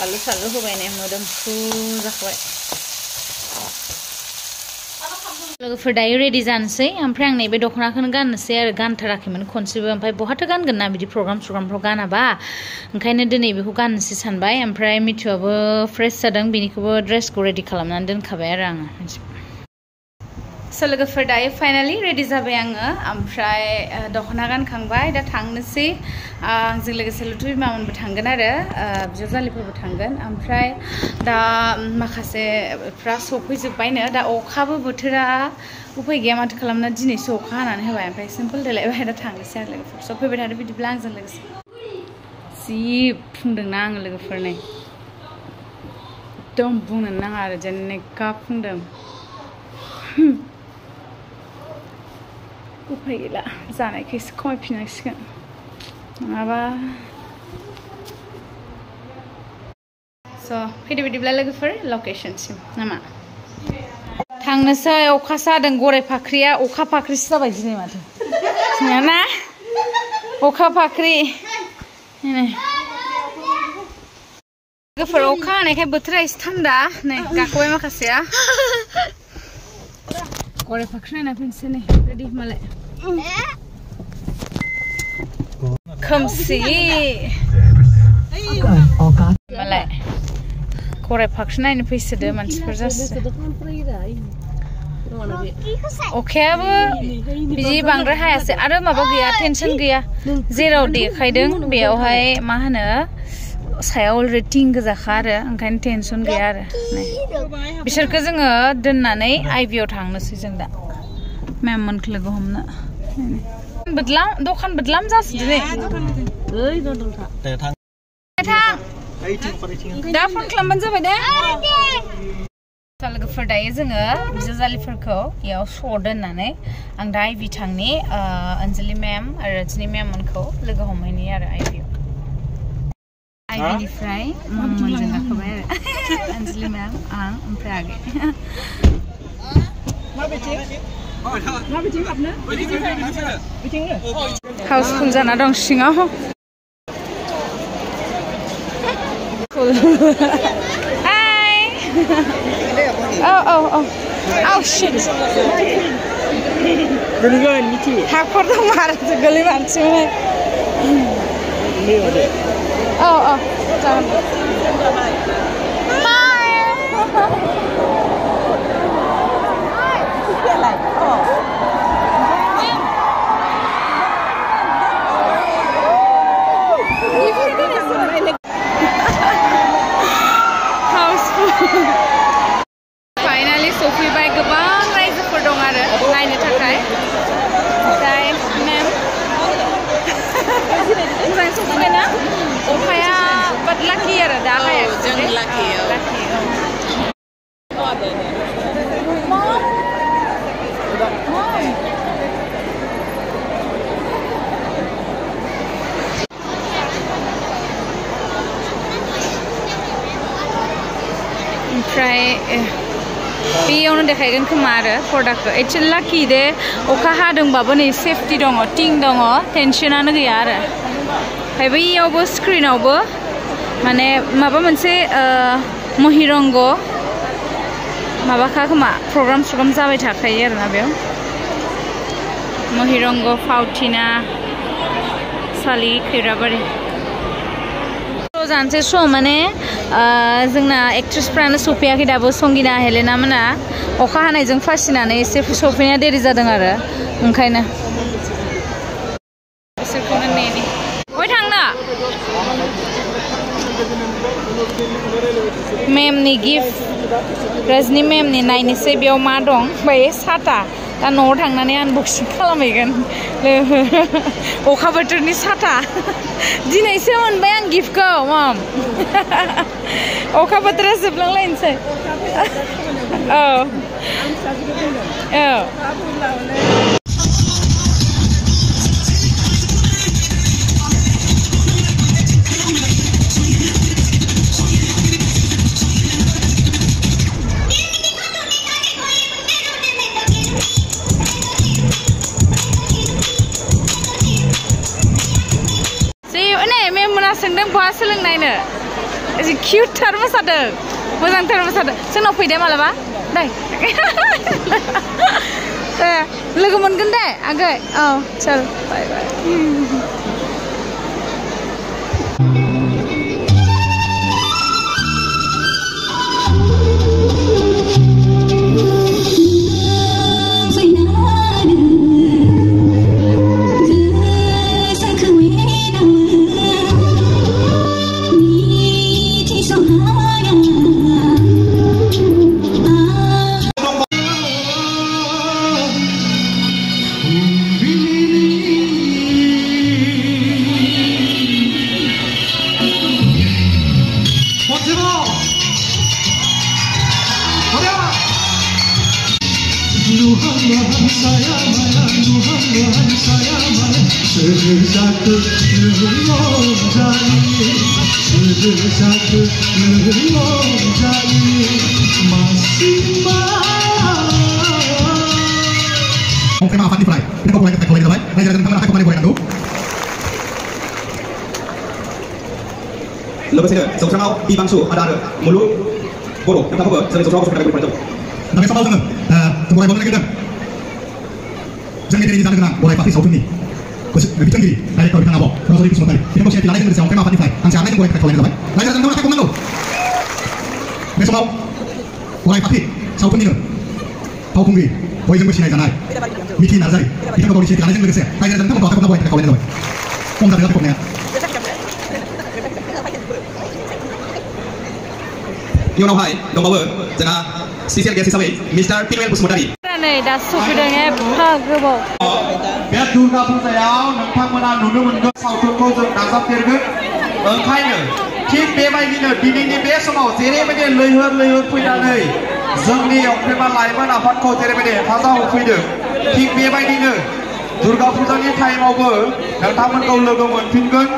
बानलु सानलु होबाय ने मोदोमफ्रु जाखाबाय लोगोफोर दायो रेडि जानोसै ओमफ्राय आं नैबे दख'नाखौनो गाननोसै आरो गानथाराखैमोन खनसेबो ओमफ्राय बहाथो गानगोन ना बिदि प्रग्रामफ्राव गानाबा ओंखायनो दिनै बेखौ गाननोसै सानबाय ओमफ्राय मिथुआबो फ्रेश जादों बिनिखौबो ड्रेसखौ रेडि खालामनानै दोनखाबाय आरो आङो स' लोगोफोर दायो फाइनालि रेडि जाबाय आङो ओमफ्राय दख'ना गानखांबाय दा थांनोसै आंजों लोगोसे लुथु बिमामोनबो थांगोन आरो बिजावजालिफोरबो थांगोन ओमफ्राय दा माखासेफ्रा सफैजोब्बायनो दा अखाबो बोथोरा उफाय गैया माथो खालामना दिनैसो अखा हानानै होबाय ओमफ्राय सिम्पोल देलायबाय दा थांनोसै आरो लोगोफोर स' फैबाय थादो बिदिब्ला आंजों लोगोसे जि फुंदोंना आङो लोगोफोर नै एकदम बुंनो नाङा आरो जेनेका फुंदों उफाय गैला जानायखौ एसे खमायफिननांसिगोन नङाबा स' फैदो बिदिब्ला लोगोफोर लकेशनसिम नामा थांनोसै अखा सादों गराय फाख्रिया अखा फाख्रिसो जाबाय दिनै माथो ना अखा फाख्रि लोगोफोर अखा हानायखाय बोथोरा एसे थान्दा नै गाखोबाय माखासेया गराय फाख्रि नायना फैनोसै नै रेडि मालाय खोमसि मालाय गराय फाख्रि नायनो फैसोदो मानसिफोर जासिगोन अखायाबो बिदि बांद्राय हायासै आरो माबा गैया टेनसन गैया जेराव देखायदों बेयावहाय मा होनो सायाव अलरेडि थिं गोजाखा आरो ओंखायनो टेनसन गैया आरो बिसोरखौ जोङो दोननानै आइबिआव थांनोसै जों दा मेम मोनखौ लोगो हमनो दखान बदलाम जासिगोन दा फन खालामबानो जाबाय दे लोगोफोर दायो जोङो बिजावजालिफोरखौ इयाव श' दोननानै आं दा आइबि थांनि अनजलि मेम आरो रजनि मेम मोनखौ लोगो हमहैनि आरो आइबिआव आइबिनिफ्राय मममोनजों गाखोबाय आरो अनजलि मेम आं ओमफ्राय आगे हाउसफुल जाना दं सिङाव हाय oh shit गोलैगोन मिथि हाखर दं आरो गोलैमानोसैमोन जागोन फाइनालि सफैबाय गोबां रायजोफोर दं आरो नायनो थाखाय ओमफ्राय मेम मोजाङै सफैबायना अखाया बाट लाकि आरो दा हाया जों लाकि ओमफ्राय बेयावनो देखायगोन खोमा आरो प्रडाक्टखौ एक्चुअलि लाकि दे अखा हादोंबाबो नै सेफटि दङ टिं दङ टेनसनानो गैया आरो ओमफ्राय बैयावबो स्क्रिनावबो माने माबा मोनसे महिरंग माबाखा खोमा प्रग्राम जाबाय थाखायो आरोना बेयाव महिरंग फावथिना सालि खैराबारि जानोसै स' माने जोंना एक्ट्रेसफ्रानो सफैयाखै दाबो संगिना हेलेना मोना अखा हानायजों फासिनानै एसे सफैनाया देरि जादों आरो ओंखायनो बिसोरखौनो नेनि बहाय थांनो मेमनि गिफ्ट रजनि मेमनि नायनोसै बेयाव मा दं ओमफ्राय साथा दा न'आव थांनानै आनबक्सिं खालामहैगोन अखा बोथोरनि साथा दिनैसो मोनबाय आं गिफ्टखौ मम अखा बोथोरा जोबलांलायनोसै सोंदों बहा सोलोंनायनो एसे किउटथार मोसादों मोजांथार मोसादों जोंनाव फैदे मालाबा दे लोगो मोनगोन दे आगै औ चल bye bye Tema apa nih, kita mulai kita mulai baik. Nah, jangan teman-teman aku kembali boleh Lepas itu, seorang di bangsu ada mulut bodoh. Yang apa? Saya seorang sudah berpikir itu. Tapi sama dengan, mulai boleh kita. Jangan jadi jangan kenal. Gorai Phakhri sautin ni. Bicara gini, dari kau bicara apa? Kalau sorry semua tadi. Kita mesti lain dengan tema apa nih? Angsa lain boleh kita boleh baik. Nah, jangan teman-teman aku kembali. Besok Gorai Phakhri sautin ni. Kau kunggi. Boy yang bersih naik Mithi Narzary. Kita mau polisi lain dengan saya. Ayo jangan teman-teman aku boleh kita boleh baik. Om dah dengar pokoknya. Jonw hai, dong bawa, jangan sisial guest sampai Mr. Pinwell Busmodari. Nih, dah supirnya pagbo. Biar Durga Pujaयाव नोंथांमोना नुनो मोनगोन सावथुनखौ जों दाजाबदेरगोन ओंखायनो थिग बेबायदिनो दिनैनि बे समाव जेरैबायदि लैहोर लैहोर फैनानै जोंनि अख्रेमा लाइमोन आफादखौ जेरैबायदि हेफाजाब होफैदों थिग बेबायदिनो दुर्गा फुजानि टाइमावबो नोंथांमोनखौ लोगो मोनफिनगोन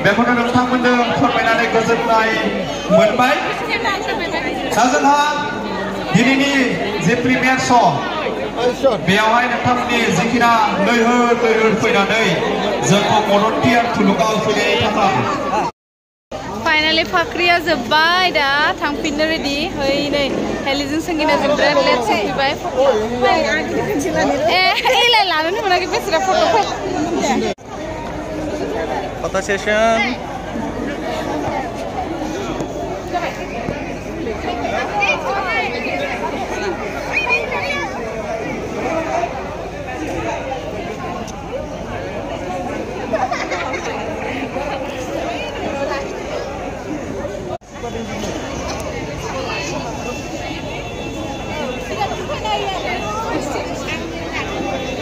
बेखौनो नोंथांमोननो फोरमायनानै गोजोननाय मोनबाय दा जोंहा दिनैनि जे प्रिमियार श' बेयावहाय नोंथांमोननि जिखिना लैहोर लैहोर फैनानै जोंखौ मददथि आरो थुलुंगा होफैनायनि थाखाय फाइनाली फाख्रिया जोब्बाय दा थांफिननो रेडि है नै हेलिजों संगिना जों बिराद लेट सफैबाय एलाय लानोनो मोनाखै बेसरा फट' session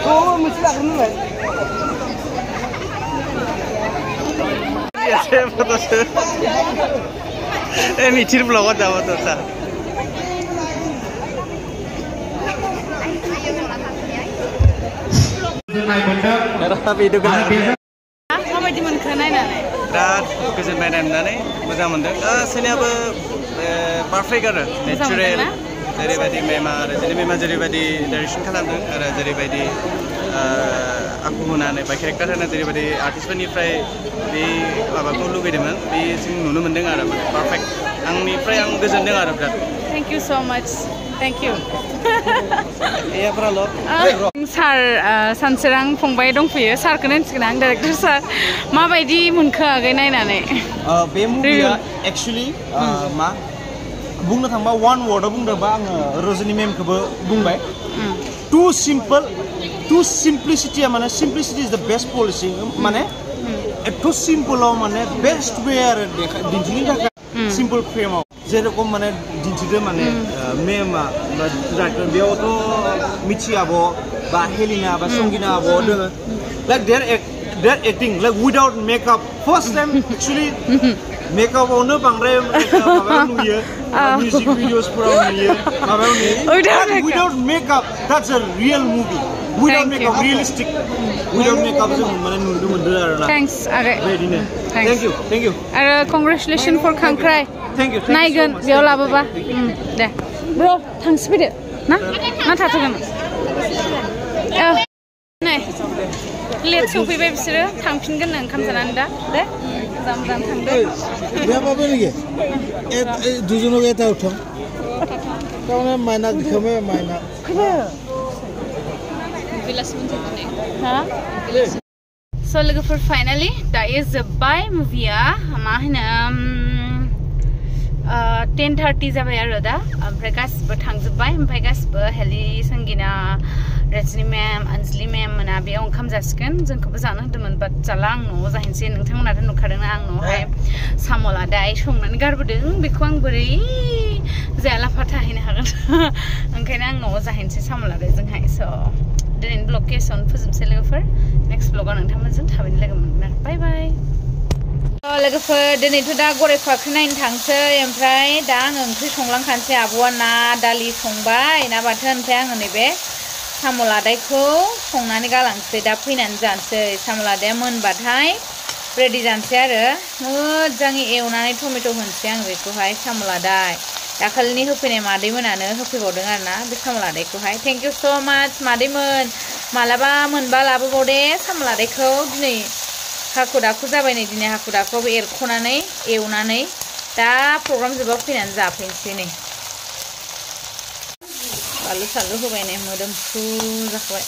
Oh, mesti tak kena lah. Ya, saya foto saya. Mithi vlog ada foto saya. Tapi itu kan. माबायदि मोनखो नायनानै बिराद गोजोनबाय नायनानै मोजां मोनदों सोरनियाबो पारफेक्ट आरो नेचारेल जेरैबायदि मेमा आरो मेमा जेरैबायदि डाइरेक्सन खालामदों आरो जेरैबायदि आखु होनानै बा केरेक्टार होनानै जेरैबायदि आर्टिस्टफोरनिफ्राय बे माबाखौ लुगैदोंमोन बे जों नुनो मोनदों आरो माने पारफेक्ट आंनिफ्राय आं गोजोनदों आरो बिराद थेंक इउ सो माच थेंक इउ सार सानसोरां फंबाय दंफैयो सारखौनो होनसिगोन आं डाइरेक्टर सार माबायदि मोनखो आगै नायनानै बे मुभिया एक्चुअली मा बुंनो थांबा वान वर्डआव बुंदोंबा आङो रजनी मेमखौबो बुंबाय टू सिम्प्लिसिटिया माने simplicity is the best policy माने एथ' सिम्पलाव माने बेस्ट वे आरो दिन्थिनो थाखाय सिम्पल फ्रेमाव जेरखम माने दिन्थिदो माने मेमा डाइरेक्टर बेयावथ' मिथि आब' बा हेलिना बा संगिना आब' दोङो like their acting like without makeup first time actually मेकआपआवनो बांद्राय माबायाव नुयो मिउजिक भिडिअसफोराव नुयो माबायाव नुयो without makeup that's a real movie without makeup realistic without makeup जों माने नुनो मोनदों आरोना थैंक्स आगै बेदिनो थैंक यू आरो कंग्रेचुलेशन फर खांख्राय थैंक यू नायगोन बेयाव लाबोबा दे ब्र थांसि फैदो ना थाथ'गोन नै लेट सफैबाय बिसोरो थांफिनगोन ओंखाम जानानै दा दे मोजां मोजां थांदों बे माबे नगे दुजन गे ता उठो तावने माइना दिखमे माइना बिलास मोनसे हा सो लोगोफोर फाइनाली दायो जोब्बाय मुभिया मा होनो 10:30 जाबाय आरो दा ओमफ्राय गासिबो थांजोब्बाय ओमफ्राय गासिबो हेलि संगिना रजनी मैम अंजलि मैम मोना बेयाव ओंखाम जासिगोन जोंखौबो जानो होदोंमोन बाट जाला आं न'आव जाहैनोसै नोंथांमोनाथ' नुखादोंना आं न'आवहाय साम'ला दाय संनानै गारबोदों बेखौ आं बोरै जायालाफा थाहैनो हागोन ओंखायनो आं न'आव जाहैनोसै साम'ला दायजोंहाय स' दिनैनि ब्लग केसआवनो फोजोबसै लोगोफोर नेक्स्ट ब्लगाव नोंथांमोनजों थाबैनो लोगो मोनगोन बाय बाय लोगोफोर दिनैथ' दा गराय फाख्रि नायनो थांसै ओमफ्राय दा आङो ओंख्रि संलांखानोसै आब'आ ना दालि संबाय ना बाथोन ओमफ्राय आङो नैबे साम' लादायखौ संनानै गालांसै दा फैनानै जानोसै साम' लादाया मोनबाथाय रेडि जानोसै आरो मोजाङै एवनानै टमेट' होनोसै आं बेखौहाय साम' लादाय दाखालिनि होफैनाय मादैमोनानो होफैबावदों आरोना बे साम' लादायखौहाय थेंक इउ स' माच मादैमोन मालाबा मोनबा लाबोबाव दे साम' लादायखौ दिनै हाखु दाखु जाबाय नै दिनै हाखु दाखुआवबो एरख'नानै एवनानै दा प्रग्राम जोबा फैनानै जाफैनोसै नै बानलु सानलु होबाय नै मोदोमफ्रु जाखाबाय